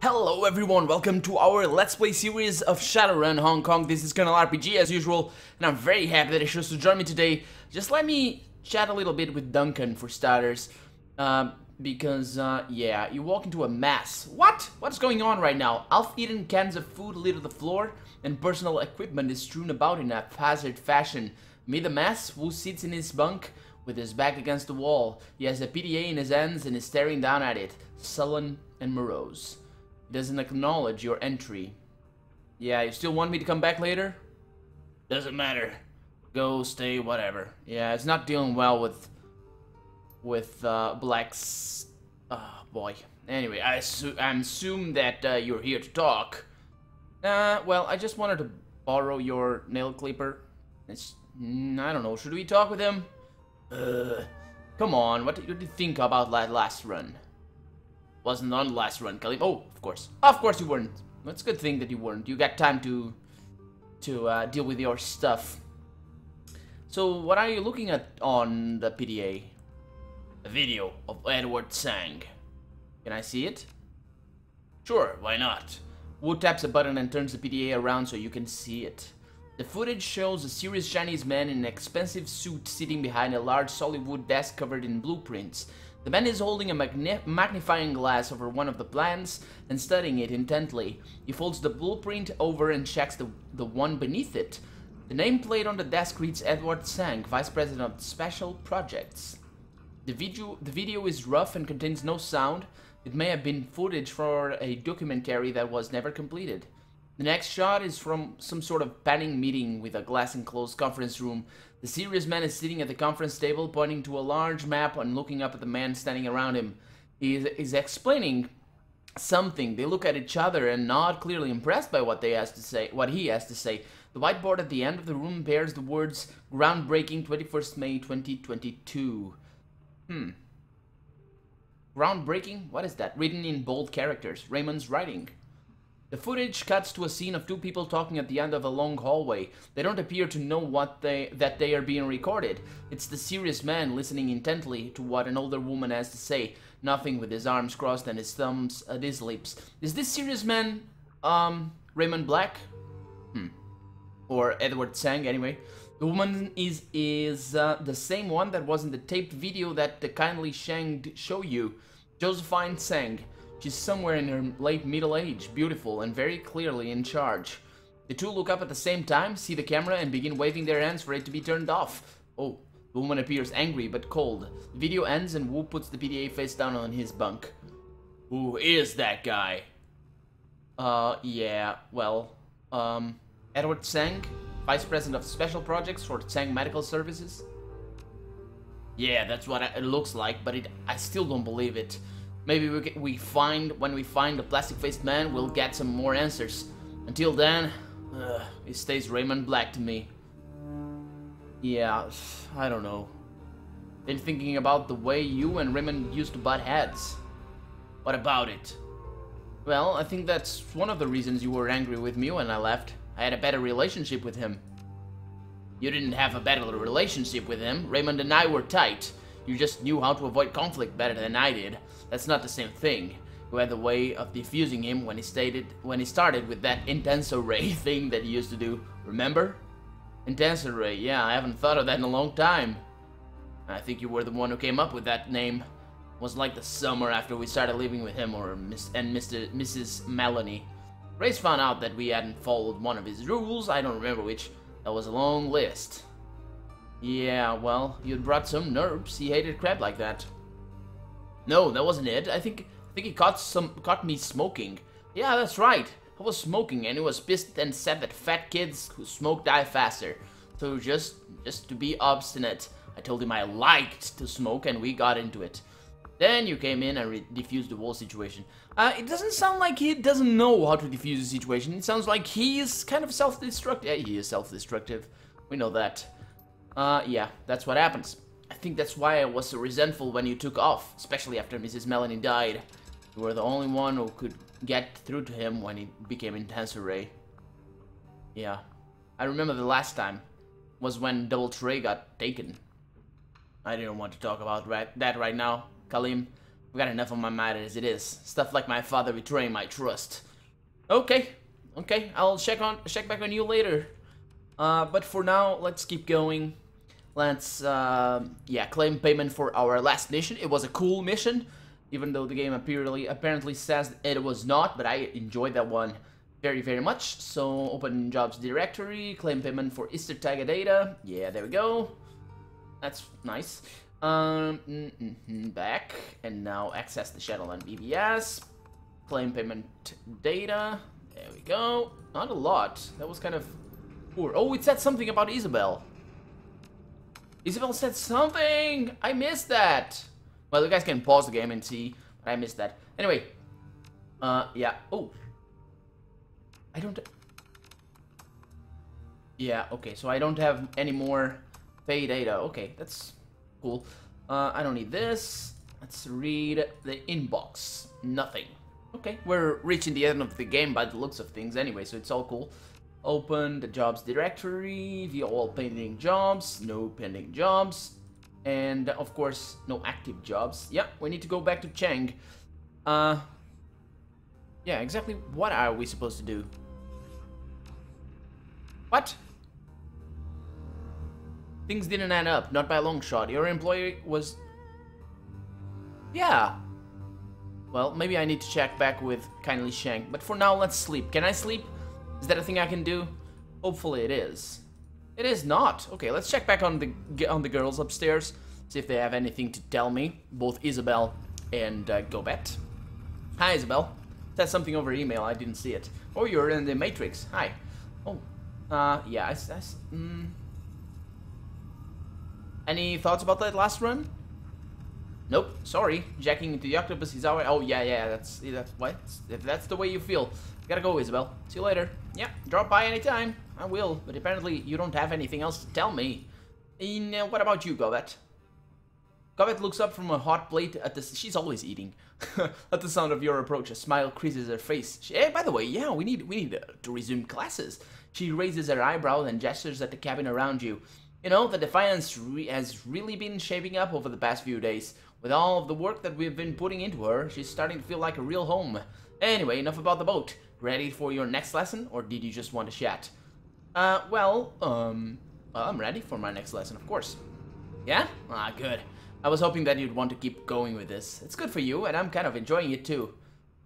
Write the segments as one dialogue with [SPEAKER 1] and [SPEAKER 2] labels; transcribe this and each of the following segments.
[SPEAKER 1] Hello everyone, welcome to our Let's Play series of Shadowrun Hong Kong. This is Colonel RPG as usual, and I'm very happy that you chose to join me today. Just let me chat a little bit with Duncan for starters, because yeah, you walk into a mess. What's going on right now? Half-eaten cans of food litter the floor, and personal equipment is strewn about in a haphazard fashion. Amid the mess, Wu sits in his bunk with his back against the wall. He has a PDA in his hands and is staring down at it, sullen and morose. He doesn't acknowledge your entry. Yeah, you still want me to come back later? Doesn't matter. Go, stay, whatever. Yeah, it's not dealing well with Black's... Oh, boy. Anyway, I assume that you're here to talk. Well, I just wanted to borrow your nail clipper. It's... I don't know, should we talk with him? Come on, what did you think about that last run? Wasn't on the last run, Kalim. Oh, of course. Of course you weren't. It's a good thing that you weren't. You got time to deal with your stuff. So, what are you looking at on the PDA? A video of Edward Tsang. Can I see it? Sure, why not? Wu taps a button and turns the PDA around so you can see it. The footage shows a serious Chinese man in an expensive suit sitting behind a large solid wood desk covered in blueprints. The man is holding a magnifying glass over one of the plans and studying it intently. He folds the blueprint over and checks the one beneath it. The nameplate on the desk reads Edward Tsang, Vice President of Special Projects. The video is rough and contains no sound. It may have been footage for a documentary that was never completed. The next shot is from some sort of panning meeting with a glass-enclosed conference room. The serious man is sitting at the conference table, pointing to a large map and looking up at the man standing around him. He is explaining something. They look at each other and nod, clearly impressed by what he has to say. The whiteboard at the end of the room bears the words "Groundbreaking 21st May 2022." Groundbreaking? What is that? Written in bold characters. Raymond's writing. The footage cuts to a scene of two people talking at the end of a long hallway. They don't appear to know that they are being recorded. It's the serious man listening intently to what an older woman has to say, nothing with his arms crossed and his thumbs at his lips. Is this serious man, Raymond Black? Or Edward Tsang, anyway. The woman is the same one that was in the taped video that the kindly shanked show you. Josephine Tsang. She's somewhere in her late middle age, beautiful and very clearly in charge. The two look up at the same time, see the camera, and begin waving their hands for it to be turned off. Oh, the woman appears angry but cold. The video ends and Wu puts the PDA face down on his bunk. Who is that guy? Yeah, well, Edward Tsang, Vice President of Special Projects for Tsang Medical Services? Yeah, that's what it looks like, but I still don't believe it. Maybe when we find the plastic-faced man, we'll get some more answers. Until then, it stays Raymond Black to me. Yeah, I don't know. Been thinking about the way you and Raymond used to butt heads. What about it? Well, I think that's one of the reasons you were angry with me when I left. I had a better relationship with him. You didn't have a better relationship with him. Raymond and I were tight. You just knew how to avoid conflict better than I did. That's not the same thing. You had the way of diffusing him when he started with that intense array thing that he used to do. Remember? Intense array, yeah, I haven't thought of that in a long time. I think you were the one who came up with that name. It was like the summer after we started living with him and Mrs. Melanie. Grace found out that we hadn't followed one of his rules, I don't remember which. That was a long list. Yeah, well, you'd brought some nerves. He hated crap like that. No, that wasn't it. I think he caught me smoking. Yeah, that's right. I was smoking and he was pissed and said that fat kids who smoke die faster. So just to be obstinate, I told him I liked to smoke and we got into it. Then you came in and defused the whole situation. It doesn't sound like he doesn't know how to defuse the situation. It sounds like he is kind of self-destructive. Yeah, he is self-destructive. We know that. Yeah, that's what happens. I think that's why I was so resentful when you took off, especially after Mrs. Melanie died. You were the only one who could get through to him when he became intense array. Yeah, I remember the last time was when Double Tray got taken. I didn't want to talk about that right now, Kalim. I've got enough on my mind as it is. Stuff like my father betraying my trust. Okay, I'll check back on you later. But for now, let's keep going. Let's, yeah, claim payment for our last mission. It was a cool mission, even though the game apparently says it was not, but I enjoyed that one very, very much. So, open jobs directory, claim payment for Easter tag data. Yeah, there we go. That's nice. Back, and now access the Shadowrun BBS. Claim payment data. There we go. Not a lot. That was kind of poor. Oh, it said something about Isabel. Isabel said something! I missed that! Well, you guys can pause the game and see, but I missed that. Anyway. Yeah. Oh. I don't... Yeah, okay, so I don't have any more pay data. Okay, that's cool. I don't need this. Let's read the inbox. Nothing. Okay, we're reaching the end of the game by the looks of things anyway, so it's all cool. Open the jobs directory, view all pending jobs, no pending jobs, and of course, no active jobs. Yeah, we need to go back to Chang. Yeah, exactly what are we supposed to do? What? Things didn't add up, not by a long shot. Your employee was... Yeah. Well, maybe I need to check back with Kindly Shank, but for now, let's sleep. Can I sleep? Is that a thing I can do? Hopefully it is. It is not. Okay, let's check back on the girls upstairs. See if they have anything to tell me. Both Isabel and Gobbet. Hi, Isabel. Said something over email. I didn't see it. Oh, you're in the Matrix. Hi. Oh. Yeah. Any thoughts about that last run? Nope. Sorry. Jacking into the octopus is our... Oh, yeah. That's what? If that's the way you feel. Gotta go, Isabel. See you later. Yeah, drop by anytime. I will, but apparently you don't have anything else to tell me. And what about you, Gobbet? Gobbet looks up from a hot plate at the... She's always eating. At the sound of your approach, a smile creases her face. Hey, by the way, yeah, we need to resume classes. She raises her eyebrows and gestures at the cabin around you. You know, the Defiance has really been shaping up over the past few days. With all of the work that we've been putting into her, she's starting to feel like a real home. Anyway, enough about the boat. Ready for your next lesson, or did you just want to chat? Well, I'm ready for my next lesson, of course. Yeah? Ah, good. I was hoping that you'd want to keep going with this. It's good for you, and I'm kind of enjoying it too.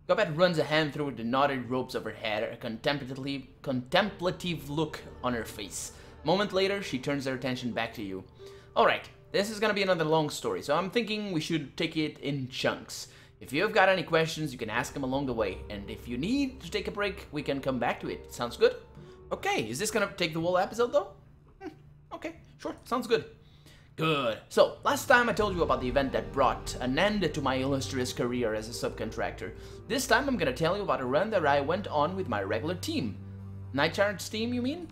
[SPEAKER 1] Gobbet runs a hand through the knotted ropes of her hair, a contemplative look on her face. A moment later, she turns her attention back to you. Alright, this is gonna be another long story, so I'm thinking we should take it in chunks. If you've got any questions, you can ask them along the way, and if you need to take a break, we can come back to it. Sounds good? Okay, is this gonna take the whole episode though? Okay, sure, sounds good. Good. So, last time I told you about the event that brought an end to my illustrious career as a subcontractor. This time I'm gonna tell you about a run that I went on with my regular team. Nightchart's team, you mean?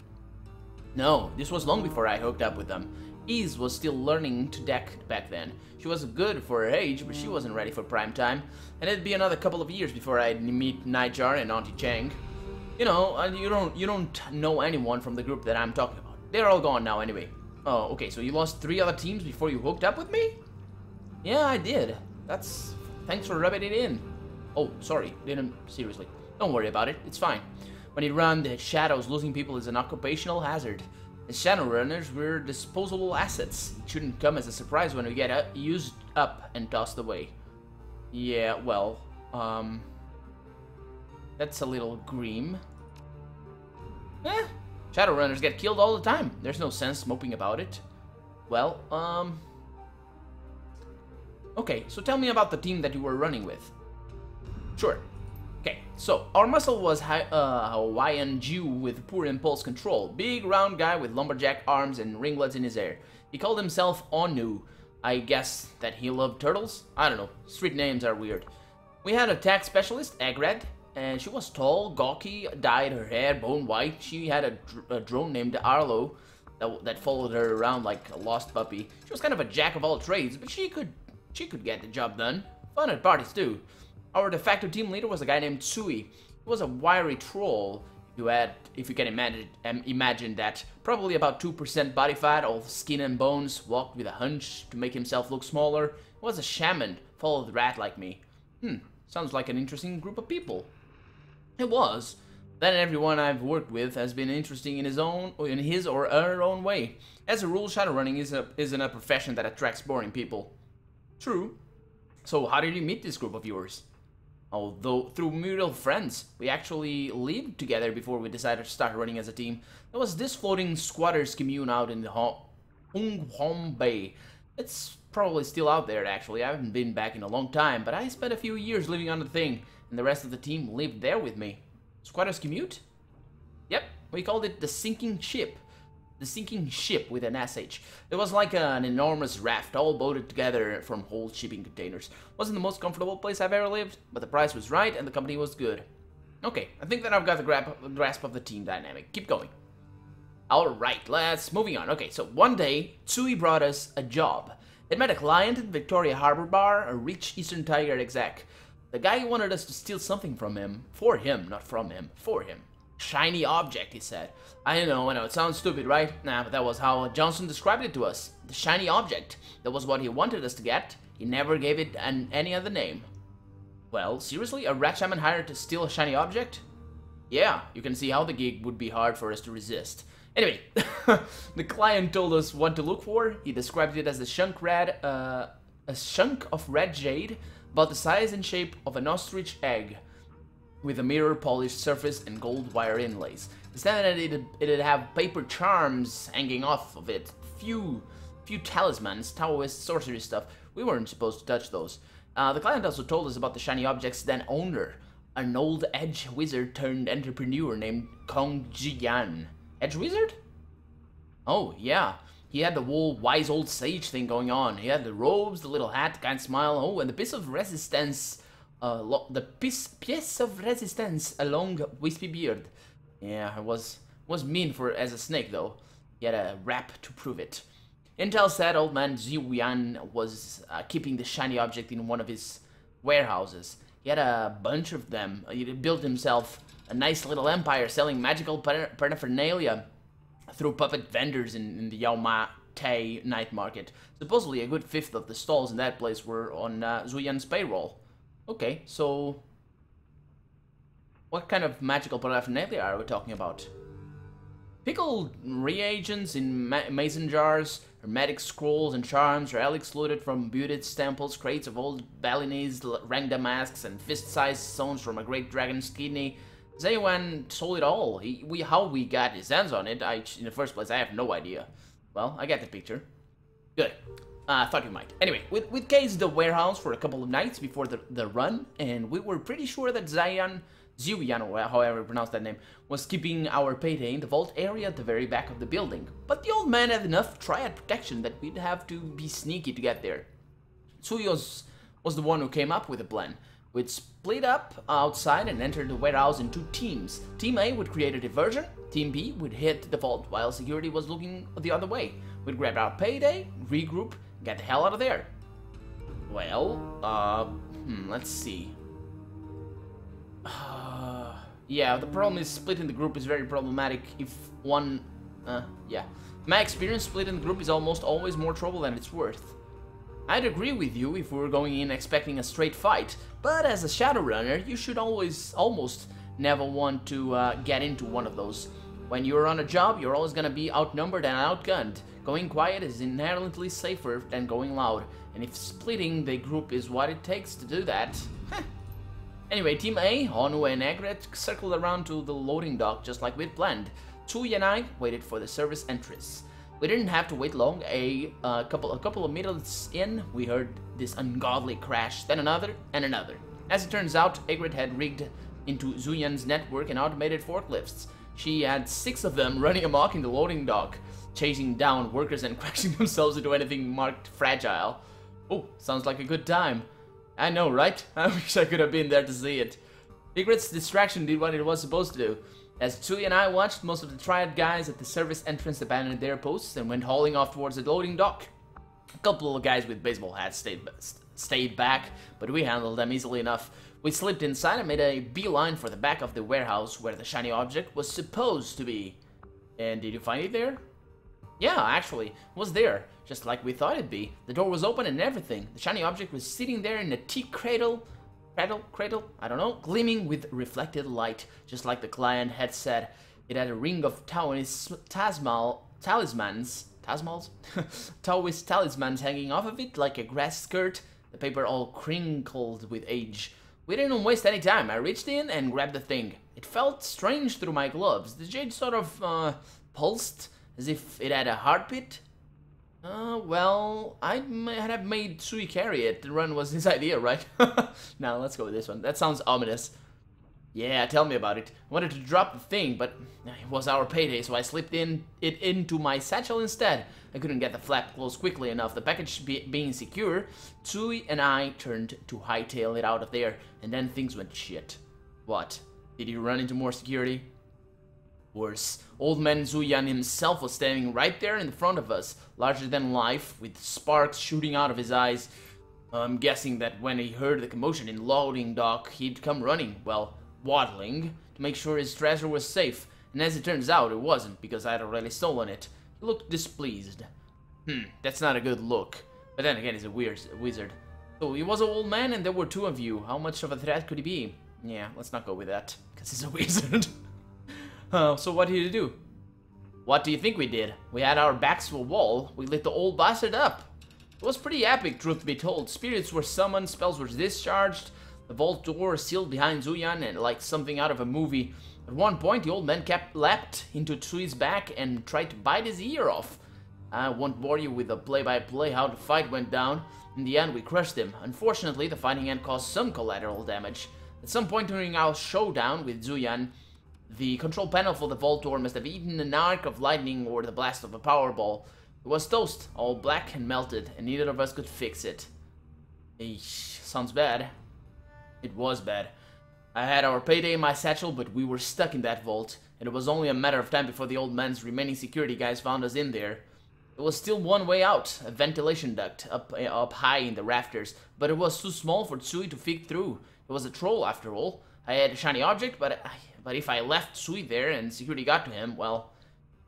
[SPEAKER 1] No, this was long before I hooked up with them. Ease was still learning to deck back then. She was good for her age, but she wasn't ready for prime time, and it'd be another couple of years before I'd meet Nightjar and Auntie Chang. You know, you don't know anyone from the group that I'm talking about. They're all gone now anyway. Oh, okay, so you lost 3 other teams before you hooked up with me? Yeah, I did. Thanks for rubbing it in. Oh, sorry, seriously. Don't worry about it, it's fine. When you run the shadows, losing people is an occupational hazard. As Shadowrunners, we're disposable assets. It shouldn't come as a surprise when we get used up and tossed away. Yeah, well, that's a little grim. Shadowrunners get killed all the time. There's no sense moping about it. Well, okay, so tell me about the team that you were running with. Sure. Okay, so our muscle was a Hawaiian Jew with poor impulse control. Big round guy with lumberjack arms and ringlets in his hair. He called himself Onu. I guess that he loved turtles? I don't know, street names are weird. We had a tech specialist, Agred, and she was tall, gawky, dyed her hair bone white. She had a drone named Arlo that followed her around like a lost puppy. She was kind of a jack of all trades, but she could get the job done. Fun at parties too. Our de facto team leader was a guy named Tsui. He was a wiry troll. if you can imagine that, probably about 2% body fat, all skin and bones, walked with a hunch to make himself look smaller. He was a shaman, followed rat like me. Sounds like an interesting group of people. It was. Then everyone I've worked with has been interesting in his or her own way. As a rule, shadowrunning isn't a profession that attracts boring people. True. So how did you meet this group of yours? Although through mutual friends, we actually lived together before we decided to start running as a team. There was this floating squatters commune out in the Hong Bay. It's probably still out there actually. I haven't been back in a long time, but I spent a few years living on the thing, and the rest of the team lived there with me. Squatters commute? Yep, we called it the sinking ship. The sinking ship with an SH. It was like an enormous raft, all bolted together from whole shipping containers. Wasn't the most comfortable place I've ever lived, but the price was right and the company was good. Okay, I think that I've got the grasp of the team dynamic. Keep going. Alright, moving on. Okay, so one day, Tsui brought us a job. It met a client in Victoria Harbor Bar, a rich Eastern Tiger exec. The guy wanted us to steal something from him. For him, not from him. For him. Shiny object, he said. I know, it sounds stupid, right? Nah, but that was how Johnson described it to us. The shiny object. That was what he wanted us to get. He never gave it any other name. Well, seriously? A rat shaman hired to steal a shiny object? Yeah, you can see how the gig would be hard for us to resist. Anyway, the client told us what to look for. He described it as a chunk of red jade, about the size and shape of an ostrich egg, with a mirror-polished surface and gold wire inlays. He said that it'd have paper charms hanging off of it, few talismans, Taoist sorcery stuff. We weren't supposed to touch those. The client also told us about the shiny object's then owner, an old edge wizard turned entrepreneur named Kong Jiyan. Edge wizard? Oh, yeah. He had the whole wise old sage thing going on. He had the robes, the little hat, the kind smile, oh, and the piece of resistance, piece of resistance, a long wispy beard. Yeah, it was mean as a snake though. He had a rap to prove it. Intel said old man Ziwian was keeping the shiny object in one of his warehouses. He had a bunch of them. He built himself a nice little empire selling magical paraphernalia through puppet vendors in the Yao Ma Tei night market. Supposedly a good fifth of the stalls in that place were on Zuyan's payroll. Okay, so what kind of magical paraphernalia are we talking about? Pickled reagents in mason jars, hermetic scrolls and charms, relics looted from beauted temples, crates of old Balinese rangda masks, and fist-sized stones from a great dragon's kidney. Zaywan sold it all. How we got his hands on it, in the first place, I have no idea. Well, I get the picture. Good. I thought you might. Anyway, we cased the warehouse for a couple of nights before the run, and we were pretty sure that Ziwian, or however you pronounce that name, was keeping our payday in the vault area at the very back of the building. But the old man had enough triad protection that we'd have to be sneaky to get there. Tsuyos was the one who came up with the plan. We'd split up outside and enter the warehouse in 2 teams. Team A would create a diversion, Team B would hit the vault while security was looking the other way. We'd grab our payday, regroup, get the hell out of there. Well, let's see. Yeah, the problem is splitting the group is very problematic if one... yeah. My experience, splitting the group is almost always more trouble than it's worth. I'd agree with you if we were going in expecting a straight fight, but as a Shadowrunner, you should almost never want to get into one of those. When you're on a job, you're always gonna be outnumbered and outgunned. Going quiet is inherently safer than going loud, and if splitting the group is what it takes to do that... Anyway, Team A, Honu and Egret circled around to the loading dock just like we'd planned. Tsui and I waited for the service entrance. We didn't have to wait long. A couple of minutes in, we heard this ungodly crash, then another, and another. As it turns out, Egret had rigged into Zuyan's network and automated forklifts. She had 6 of them running amok in the loading dock, chasing down workers and crashing themselves into anything marked fragile. Oh, sounds like a good time. I know, right? I wish I could have been there to see it. Egret's distraction did what it was supposed to do. As Tsui and I watched, most of the Triad guys at the service entrance abandoned their posts and went hauling off towards the loading dock. A couple of guys with baseball hats stayed back, but we handled them easily enough. We slipped inside and made a beeline for the back of the warehouse where the shiny object was supposed to be. And did you find it there? Yeah, actually, it was there, just like we thought it'd be. The door was open and everything. The shiny object was sitting there in a teak cradle, I don't know, gleaming with reflected light, just like the client had said. It had a ring of Taoist talismans, Taoist talismans hanging off of it like a grass skirt, the paper all crinkled with age. We didn't waste any time. I reached in and grabbed the thing. It felt strange through my gloves. The jade sort of pulsed, as if it had a heartbeat. Well, I might have made Sui carry it. The run was his idea, right? Now, let's go with this one. That sounds ominous. Yeah, tell me about it. I wanted to drop the thing, but it was our payday, so I slipped it into my satchel instead. I couldn't get the flap closed quickly enough. The package being secure, Tsui and I turned to hightail it out of there, and then things went shit. What? Did you run into more security? Worse. Old man Zuyan himself was standing right there in front of us, larger than life, with sparks shooting out of his eyes. I'm guessing that when he heard the commotion in loading dock, he'd come running, well, waddling, to make sure his treasure was safe, and as it turns out, it wasn't, because I had already stolen it. He looked displeased. That's not a good look. But then again, he's a wizard. So he was an old man, and there were two of you. How much of a threat could he be? Yeah, let's not go with that, because he's a wizard. So what did you do? What do you think we did? We had our backs to a wall. We lit the old bastard up. It was pretty epic, truth be told. Spirits were summoned, spells were discharged. The vault door sealed behind Zuyan and like something out of a movie. At one point, the old man leapt into Tsui's back and tried to bite his ear off. I won't bore you with the play-by-play how the fight went down. In the end, we crushed him. Unfortunately, the fighting end caused some collateral damage. At some point during our showdown with Zuyan, the control panel for the vault door must have eaten an arc of lightning or the blast of a powerball. It was toast, all black and melted, and neither of us could fix it. Eesh, sounds bad. It was bad. I had our payday in my satchel, but we were stuck in that vault, and it was only a matter of time before the old man's remaining security guys found us in there. There was still one way out, a ventilation duct up high in the rafters, but it was too small for Tsui to fit through. It was a troll, after all. I had a shiny object, but if I left Tsui there and security got to him, well,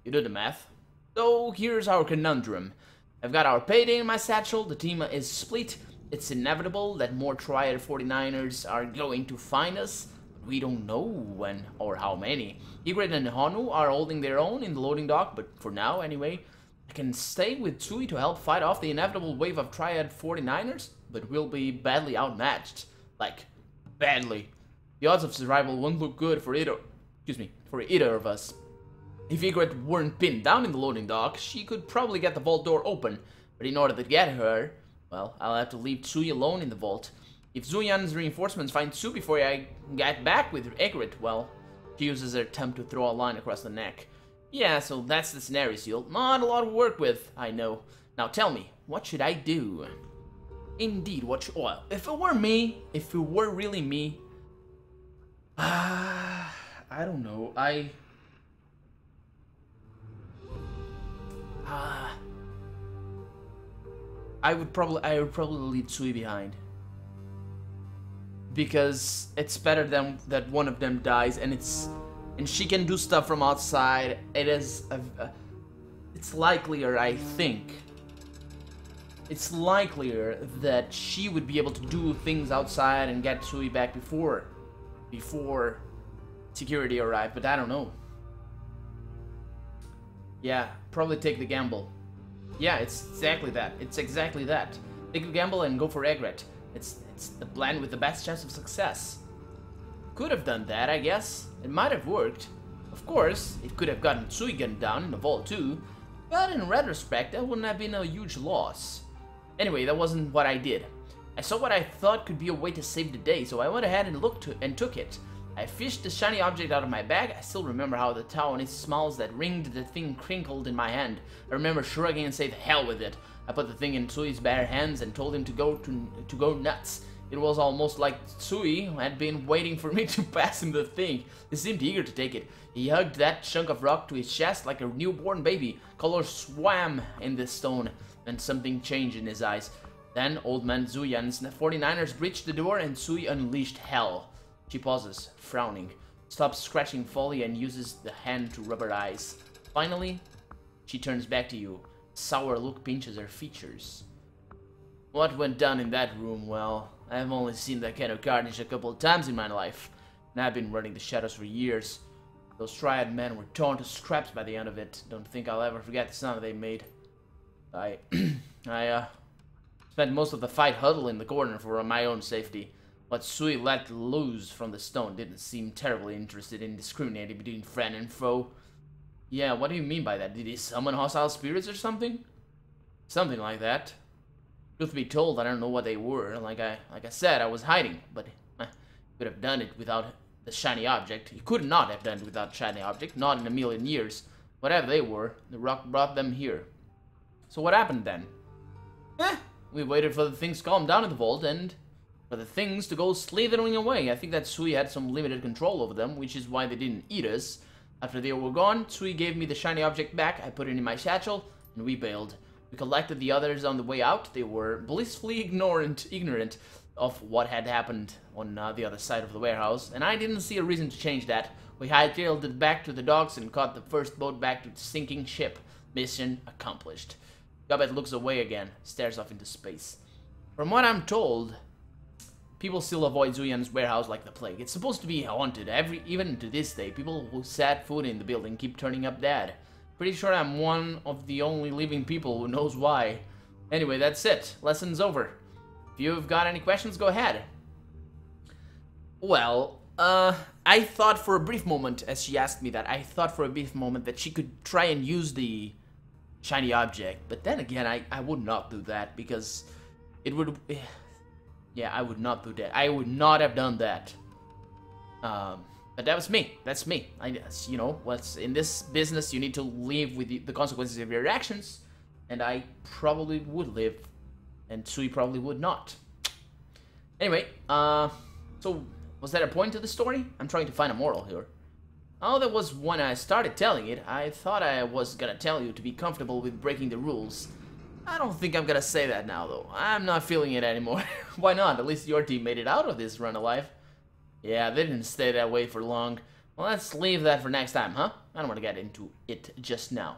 [SPEAKER 1] you do the math. So here's our conundrum. I've got our payday in my satchel, the team is split. It's inevitable that more Triad 49ers are going to find us. We don't know when or how many. Ygritte and Honu are holding their own in the loading dock, but for now, anyway. I can stay with Tsui to help fight off the inevitable wave of Triad 49ers, but we'll be badly outmatched. Like, badly. The odds of survival won't look good for either of us. If Ygritte weren't pinned down in the loading dock, she could probably get the vault door open, but in order to get her, well, I'll have to leave Tsui alone in the vault. If Zuyan's reinforcements find Tsui before I get back with Ygritte, well, she uses her thumb to throw a line across the neck. Yeah, so that's the scenario, Seal. Not a lot to work with, I know. Now tell me, what should I do? Indeed, well, if it were me, if it were really me, I don't know, I would probably leave Tsui behind. Because it's better than that one of them dies, and she can do stuff from outside. It's likelier, I think. It's likelier that she would be able to do things outside and get Tsui back before security arrived, but I don't know. Yeah, probably take the gamble. Yeah, it's exactly that. It's exactly that. Take a gamble and go for Ygritte. It's the plan with the best chance of success. Could have done that, I guess. It might have worked. Of course, it could have gotten Tsui gunned down in the vault too, but in retrospect, that wouldn't have been a huge loss. Anyway, that wasn't what I did. I saw what I thought could be a way to save the day, so I went ahead and took it. I fished the shiny object out of my bag. I still remember how the Taoist smiles that ringed the thing crinkled in my hand. I remember shrugging and saying, hell with it. I put the thing in Tsui's bare hands and told him to go nuts. It was almost like Tsui had been waiting for me to pass him the thing. He seemed eager to take it. He hugged that chunk of rock to his chest like a newborn baby. Color swam in the stone, and something changed in his eyes. Then Old Man Zuyan's 49ers breached the door and Sui unleashed hell. She pauses, frowning, stops scratching Folly and uses the hand to rub her eyes. Finally, she turns back to you. Sour look pinches her features. What went down in that room? Well, I've only seen that kind of carnage a couple of times in my life, and I've been running the shadows for years. Those Triad men were torn to scraps by the end of it. Don't think I'll ever forget the sound they made. I spent most of the fight huddled in the corner for my own safety. What Sui let loose from the stone didn't seem terribly interested in discriminating between friend and foe. Yeah, what do you mean by that? Did he summon hostile spirits or something? Something like that. Truth be told, I don't know what they were. Like I said, I was hiding, but could have done it without the shiny object. You could not have done it without shiny object, not in a million years. Whatever they were, the rock brought them here. So what happened then? We waited for the things to calm down in the vault and for the things to go slithering away. I think that Sui had some limited control over them, which is why they didn't eat us. After they were gone, Sui gave me the shiny object back, I put it in my satchel, and we bailed. We collected the others on the way out. They were blissfully ignorant of what had happened on the other side of the warehouse, and I didn't see a reason to change that. We hightailed it back to the docks and caught the first boat back to the sinking ship. Mission accomplished. Gobbet looks away again, stares off into space. From what I'm told, people still avoid Zuyan's warehouse like the plague. It's supposed to be haunted. Even to this day, people who set foot in the building keep turning up dead. Pretty sure I'm one of the only living people who knows why. Anyway, that's it. Lesson's over. If you've got any questions, go ahead. Well, I thought for a brief moment, as she asked me that, I thought for a brief moment that she could try and use the shiny object. But then again, I would not do that because it would... Yeah, I would not do that. I would not have done that. But that was me. That's me. You know, what's in this business, you need to live with the consequences of your actions. And I probably would live. And Sui probably would not. Anyway, so was that a point to the story? I'm trying to find a moral here. Oh, that was when I started telling it. I thought I was gonna tell you to be comfortable with breaking the rules. I don't think I'm gonna say that now, though. I'm not feeling it anymore. Why not? At least your team made it out of this run alive. Yeah, they didn't stay that way for long. Well, let's leave that for next time, huh? I don't want to get into it just now.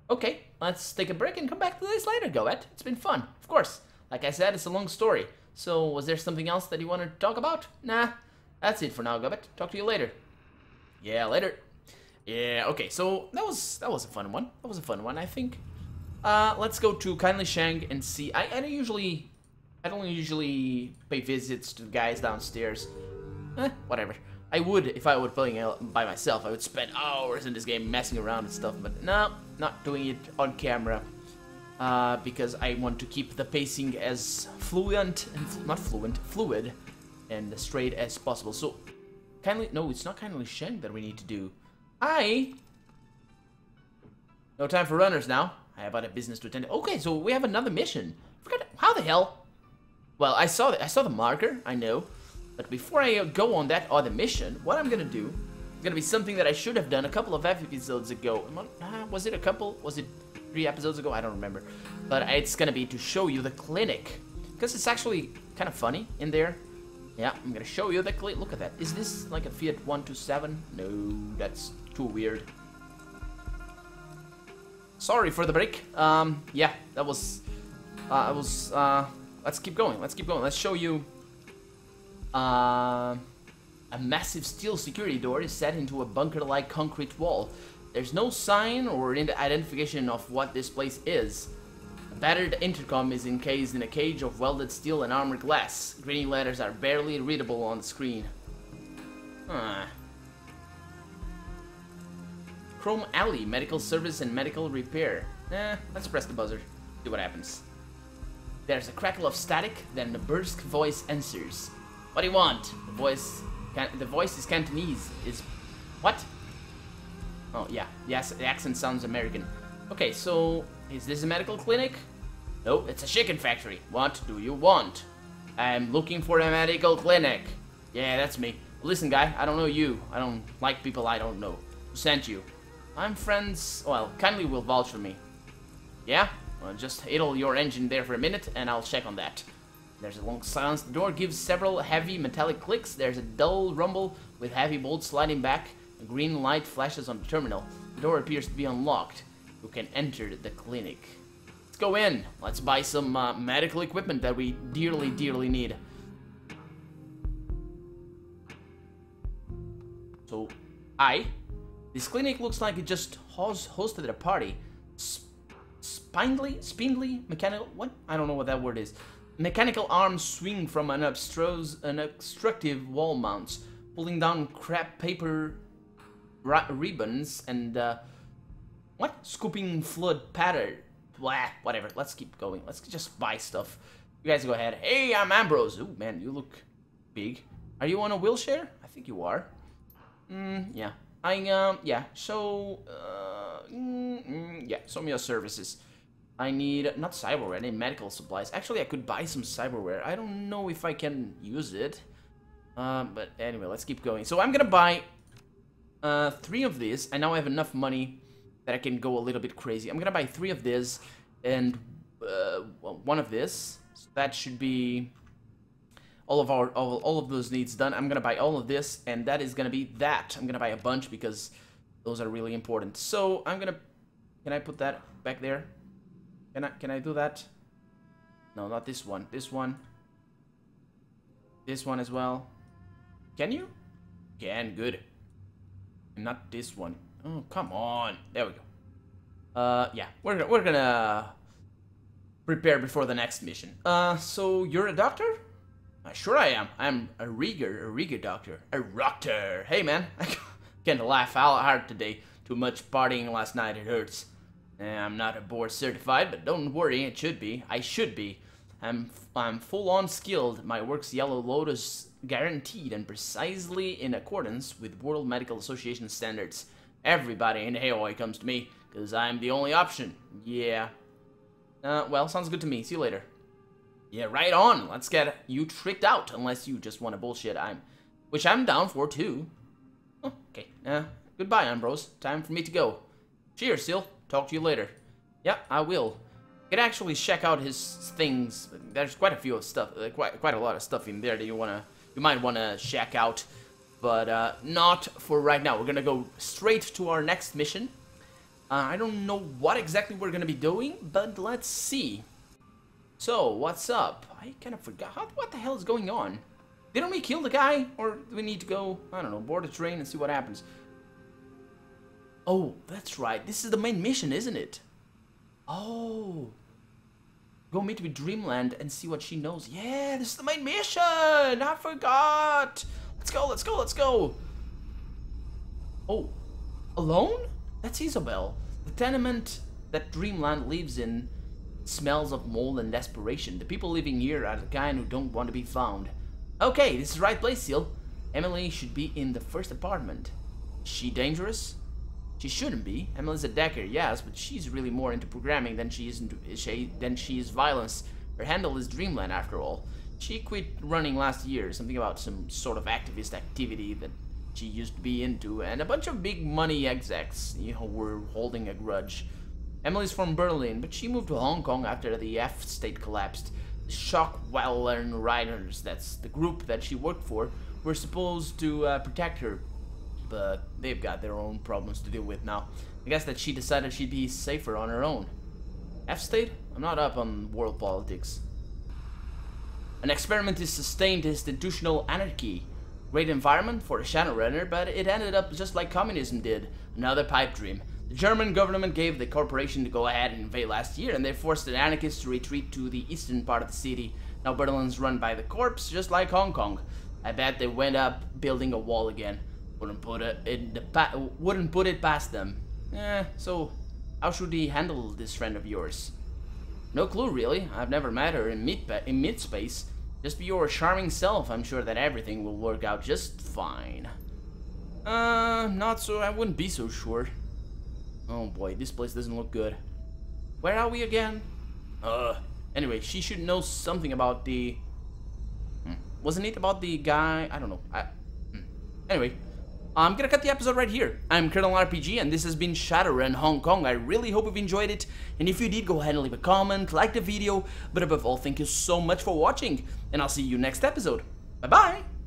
[SPEAKER 1] Okay, let's take a break and come back to this later, Gobbet. It's been fun, of course. Like I said, it's a long story. So, was there something else that you wanted to talk about? Nah, that's it for now, Gobbet. Talk to you later. Yeah, later. Yeah, okay, so that was a fun one. That was a fun one, I think. Let's go to Kindly Shang and see. I don't usually pay visits to the guys downstairs. Whatever. I would if I were playing by myself. I would spend hours in this game messing around and stuff, but no, not doing it on camera. Because I want to keep the pacing as fluid and straight as possible. So, no, it's not Kindly Shang that we need to do. No time for runners now. I have other business to attend to. Okay, so we have another mission. Forgot how the hell? Well, I saw the marker, I know. But before I go on that other mission, what I'm gonna do is gonna be something that I should have done a couple of episodes ago. Was it a couple? Was it 3 episodes ago? I don't remember. But it's gonna be to show you the clinic. Because it's actually kind of funny in there. Yeah, I'm gonna show you the clinic. Look at that. Is this like a Fiat 127? No, that's too weird. Sorry for the break. Yeah, that was... let's keep going. Let's keep going. Let's show you... a massive steel security door is set into a bunker-like concrete wall. There's no sign or identification of what this place is. A battered intercom is encased in a cage of welded steel and armored glass. Green letters are barely readable on the screen. Chrome Alley, medical service and medical repair. Let's press the buzzer. See what happens. There's a crackle of static, then the brusque voice answers. What do you want? The voice is Cantonese. Is what? Oh yeah, yes, the accent sounds American. Okay, so is this a medical clinic? No, it's a chicken factory. What do you want? I'm looking for a medical clinic. Yeah, that's me. Listen, guy, I don't know you. I don't like people I don't know. Who sent you? I'm friends. Well, kindly will vouch for me. Yeah? Just idle your engine there for a minute, and I'll check on that. There's a long silence. The door gives several heavy metallic clicks. There's a dull rumble with heavy bolts sliding back. A green light flashes on the terminal. The door appears to be unlocked. You can enter the clinic. Let's go in. Let's buy some medical equipment that we dearly, dearly need. So, this clinic looks like it just hosted a party. Spindly, mechanical, what? I don't know what that word is. Mechanical arms swing from an obstructive wall mounts, pulling down crap paper ribbons and, what? Scooping flood pattern. Blah, whatever, let's keep going. Let's just buy stuff. You guys go ahead. Hey, I'm Ambrose. Ooh, man, you look big. Are you on a wheelchair? I think you are. Yeah. Yeah, so, yeah, some of your services. I need, not cyberware, I need medical supplies. Actually, I could buy some cyberware. I don't know if I can use it. But anyway, let's keep going. So I'm gonna buy 3 of these. I now have enough money that I can go a little bit crazy. I'm gonna buy 3 of this and 1 of this. So that should be all of those needs done. I'm gonna buy all of this, and that is gonna be that. I'm gonna buy a bunch because those are really important. So I'm gonna, can I put that back there? Can I do that? No, not this one. This one. This one as well. Can you? Can, good. And not this one. Oh, come on. There we go. Yeah, we're gonna prepare before the next mission. So you're a doctor? Sure I am. I'm a rigger doctor. A rocker. Hey man, I can't laugh out hard today. Too much partying last night, it hurts. I'm not a board certified, but don't worry, it should be. I should be. I'm full-on skilled. My work's Yellow Lotus guaranteed and precisely in accordance with World Medical Association standards. Everybody in AOI comes to me, because I'm the only option. Yeah. Well, sounds good to me. See you later. Yeah, right on. Let's get you tricked out, unless you just want to bullshit. Which I'm down for, too. Oh, okay. Goodbye, Ambrose. Time for me to go. Cheers, Seal. Talk to you later. Yeah, I will. You can actually check out his things. There's quite a few of stuff, quite a lot of stuff in there that you might wanna check out, but not for right now. We're gonna go straight to our next mission. I don't know what exactly we're gonna be doing, but let's see. So, what's up? I kind of forgot. What the hell is going on? Didn't we kill the guy, or do we need to go, I don't know, board the train and see what happens? Oh, that's right. This is the main mission, isn't it? Oh. Go meet with Dreamland and see what she knows. Yeah, this is the main mission! I forgot! Let's go, let's go, let's go! Oh. Alone? That's Isabel. The tenement that Dreamland lives in smells of mold and desperation. The people living here are the kind who don't want to be found. Okay, this is the right place, Seal. Emily should be in the first apartment. Is she dangerous? She shouldn't be. Emily's a decker, yes, but she's really more into programming than she is violence. Her handle is Dreamland, after all. She quit running last year, something about some sort of activist activity that she used to be into, and a bunch of big money execs, were holding a grudge. Emily's from Berlin, but she moved to Hong Kong after the F state collapsed. The Shock-Well-Learned Riders, that's the group that she worked for, were supposed to protect her. But they've got their own problems to deal with now. I guess that she decided she'd be safer on her own. F-state? I'm not up on world politics. An experiment is sustained institutional anarchy. Great environment for a Shadowrunner, but it ended up just like communism did. Another pipe dream. The German government gave the corporation to go ahead and invade last year, and they forced the anarchists to retreat to the eastern part of the city. Now Berlin's run by the corps, just like Hong Kong. I bet they went up building a wall again. Wouldn't put it past them. So how should he handle this friend of yours? No clue, really. I've never met her in mid-space. Just be your charming self. I'm sure that everything will work out just fine. Not so. I wouldn't be so sure. Oh boy, this place doesn't look good. Where are we again? Anyway, she should know something about the... Wasn't it about the guy? I don't know. Anyway. I'm gonna cut the episode right here. I'm Colonel RPG, and this has been Shadowrun Hong Kong. I really hope you've enjoyed it, and if you did, go ahead and leave a comment, like the video, but above all, thank you so much for watching, and I'll see you next episode. Bye-bye!